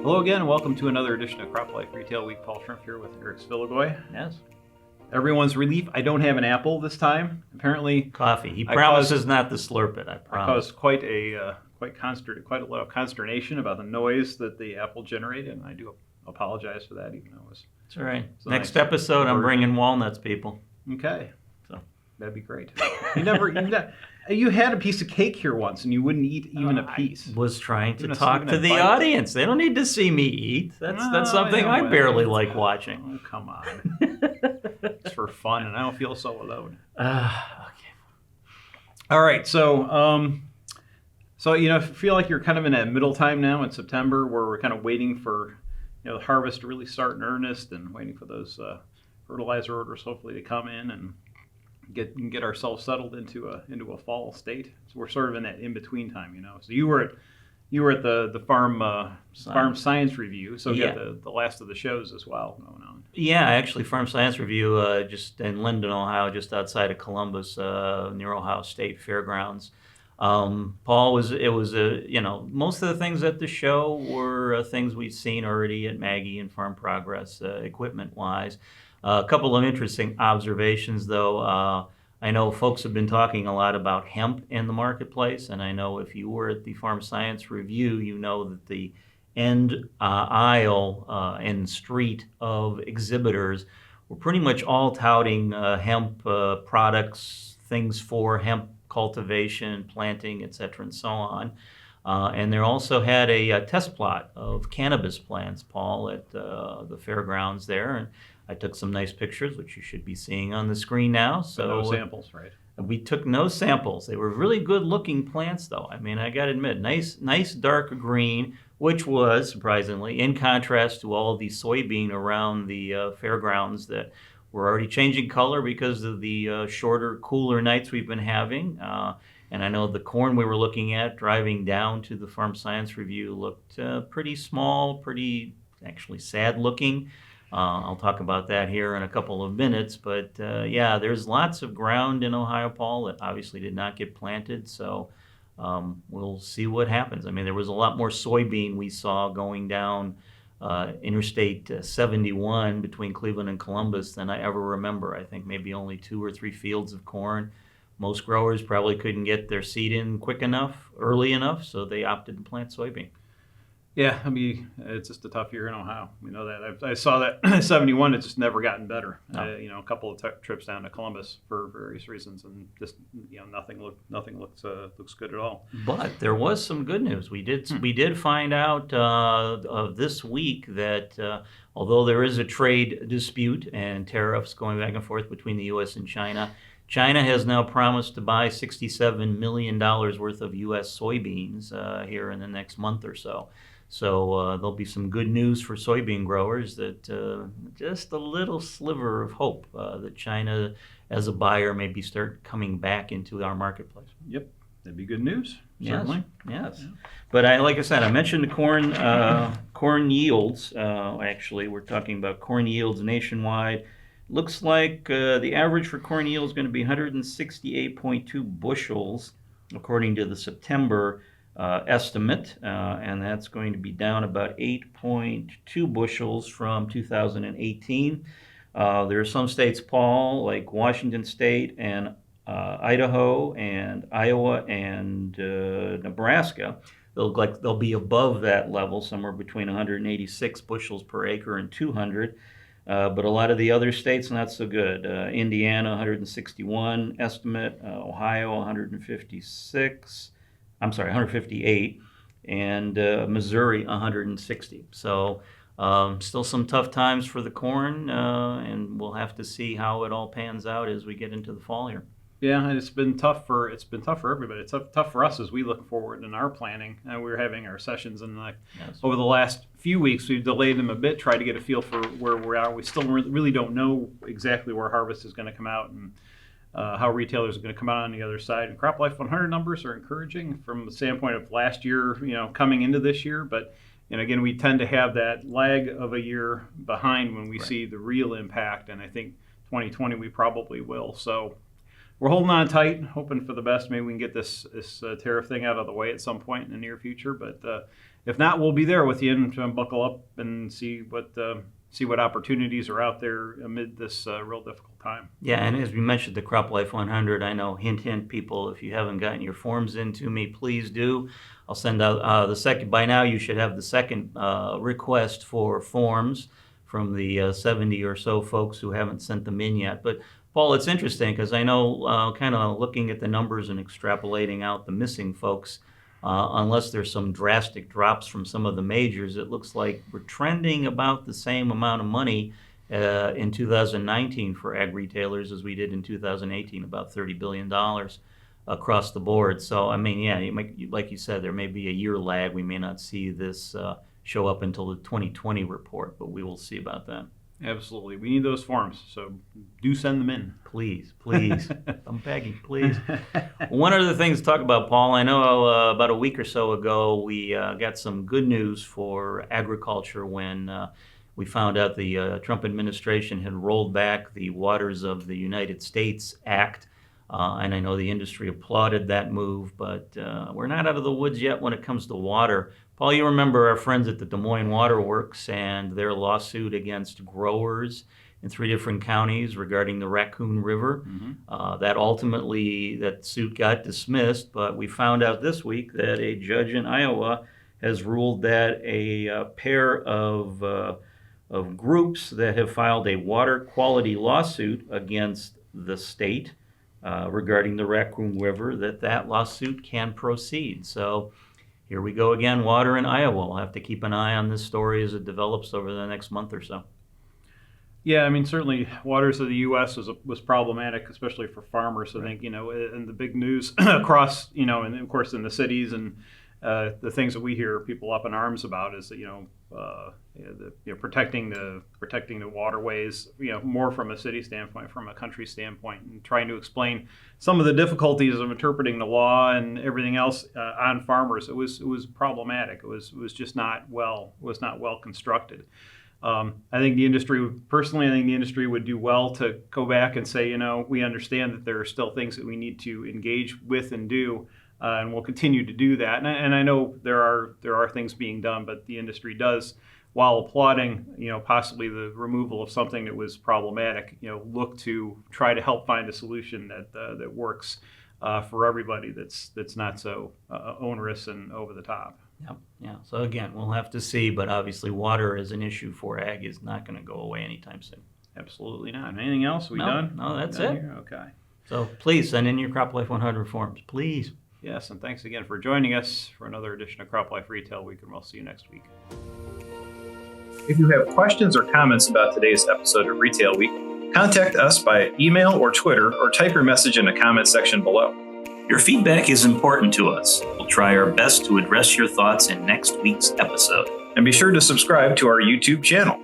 Hello again, and welcome to another edition of CropLife Retail Week. Paul Schrimpf here with Sfiligoj. Yes. Everyone's relief, I don't have an apple this time. Apparently, Coffee. He promises not to slurp it. I I promise. caused quite a lot of consternation about the noise that the apple generated, and I do apologize for that, even though it was It's all right. a Next nice episode, I'm version. bringing walnuts, people. Okay. So. That'd be great. You had a piece of cake here once, and you wouldn't eat even a piece. I was trying to Even talk even to a the bite? audience. They don't need to see me eat. That's something yeah, I well, barely like watching. Oh, come on. It's for fun, and I don't feel so alone. Okay. All right, so I feel like you're kind of in that middle time now in September, where we're kind of waiting for the harvest to really start in earnest, and waiting for those fertilizer orders hopefully to come in and get ourselves settled into a fall state. So we're sort of in that in between time, So you were at the farm science review, so you got the last of the shows as well going on. Yeah, actually, Farm Science Review just in Linden, Ohio, just outside of Columbus, near Ohio State Fairgrounds. Paul most of the things at the show were things we'd seen already at Maggie and Farm Progress, equipment-wise. A couple of interesting observations, though. I know folks have been talking a lot about hemp in the marketplace, and I know if you were at the Farm Science Review, you know that the end aisle and street of exhibitors were pretty much all touting hemp products, things for hemp cultivation, planting, etc., and so on. And they also had a test plot of cannabis plants, Paul, at the fairgrounds there. And I took some nice pictures, which you should be seeing on the screen now. So no samples, right? We took no samples. They were really good-looking plants, though. I mean, I got to admit, nice dark green, which was, surprisingly, in contrast to all of the soybean around the fairgrounds that were already changing color because of the shorter, cooler nights we've been having. And I know the corn we were looking at driving down to the Farm Science Review looked pretty small, pretty actually sad-looking. I'll talk about that here in a couple of minutes, but there's lots of ground in Ohio, Paul, that obviously did not get planted, so we'll see what happens. I mean, there was a lot more soybean we saw going down Interstate 71 between Cleveland and Columbus than I ever remember. I think maybe only 2 or 3 fields of corn. Most growers probably couldn't get their seed in quick enough, early enough, so they opted to plant soybean. Yeah, I mean, it's just a tough year in Ohio. We know that. I saw that 71. It's just never gotten better. No. A couple of trips down to Columbus for various reasons, and just nothing looks good at all. But there was some good news. We did find out this week that although there is a trade dispute and tariffs going back and forth between the U.S. and China, China has now promised to buy $67 million worth of U.S. soybeans here in the next month or so. So there'll be some good news for soybean growers, that just a little sliver of hope that China as a buyer maybe start coming back into our marketplace. Yep, that'd be good news. Certainly. Yes. Yeah. But like I said, I mentioned the corn yields. Actually, we're talking about corn yields nationwide. Looks like the average for corn yield is going to be 168.2 bushels, according to the September estimate, and that's going to be down about 8.2 bushels from 2018. There are some states, Paul, like Washington State and Idaho and Iowa and Nebraska. They'll look like they'll be above that level, somewhere between 186 bushels per acre and 200. But a lot of the other states, not so good. Indiana, 161 estimate. Ohio, 158. And Missouri, 160. So still some tough times for the corn, and we'll have to see how it all pans out as we get into the fall here. Yeah, and it's been tough for everybody. It's tough for us as we look forward in our planning. We're having our sessions, and over the last few weeks, we've delayed them a bit, tried to get a feel for where we're at. We still really don't know exactly where harvest is going to come out and how retailers are going to come out on the other side. And CropLife 100 numbers are encouraging from the standpoint of last year, coming into this year. But again, we tend to have that lag of a year behind when we see the real impact. And I think 2020 we probably will. So we're holding on tight, hoping for the best. Maybe we can get this tariff thing out of the way at some point in the near future. But if not, we'll be there with you and buckle up and see what opportunities are out there amid this real difficult time. Yeah, and as we mentioned, the CropLife 100, I know, hint, hint, people, if you haven't gotten your forms in to me, please do. I'll send out the second. By now, you should have the second request for forms from the 70 or so folks who haven't sent them in yet. But Paul, it's interesting because I know, kind of looking at the numbers and extrapolating out the missing folks, unless there's some drastic drops from some of the majors, it looks like we're trending about the same amount of money in 2019 for ag retailers as we did in 2018, about $30 billion across the board. So, I mean, yeah, like you said, there may be a year lag. We may not see this show up until the 2020 report, but we will see about that. Absolutely. We need those forms, so do send them in. Please, please. I'm begging, please. One other thing to talk about, Paul, I know about a week or so ago we got some good news for agriculture when we found out the Trump administration had rolled back the Waters of the United States Act. And I know the industry applauded that move, but we're not out of the woods yet when it comes to water. Paul, you remember our friends at the Des Moines Water Works and their lawsuit against growers in 3 different counties regarding the Raccoon River. Mm-hmm. That suit got dismissed, but we found out this week that a judge in Iowa has ruled that a pair of groups that have filed a water quality lawsuit against the state regarding the Raccoon River, that lawsuit can proceed. So here we go again, water in Iowa. We'll have to keep an eye on this story as it develops over the next month or so. Yeah, I mean, certainly waters of the U.S. was problematic, especially for farmers. I think, and the big news across, and of course in the cities and the things that we hear people up in arms about is that, protecting the waterways, more from a city standpoint, from a country standpoint, and trying to explain some of the difficulties of interpreting the law and everything else on farmers. It was problematic. It was just not well constructed. I think the industry would do well to go back and say, we understand that there are still things that we need to engage with and do. And we'll continue to do that. And I know there are things being done, but the industry does, while applauding, possibly the removal of something that was problematic, look to try to help find a solution that works for everybody. That's not so onerous and over the top. Yep. Yeah. So again, we'll have to see. But obviously, water as an issue for ag is not going to go away anytime soon. Absolutely not. Anything else? We done? No, that's it. Here? Okay. So please send in your CropLife 100 forms, please. Yes, and thanks again for joining us for another edition of CropLife Retail Week, and we'll see you next week. If you have questions or comments about today's episode of Retail Week, contact us by email or Twitter, or type your message in the comment section below. Your feedback is important to us. We'll try our best to address your thoughts in next week's episode. And be sure to subscribe to our YouTube channel.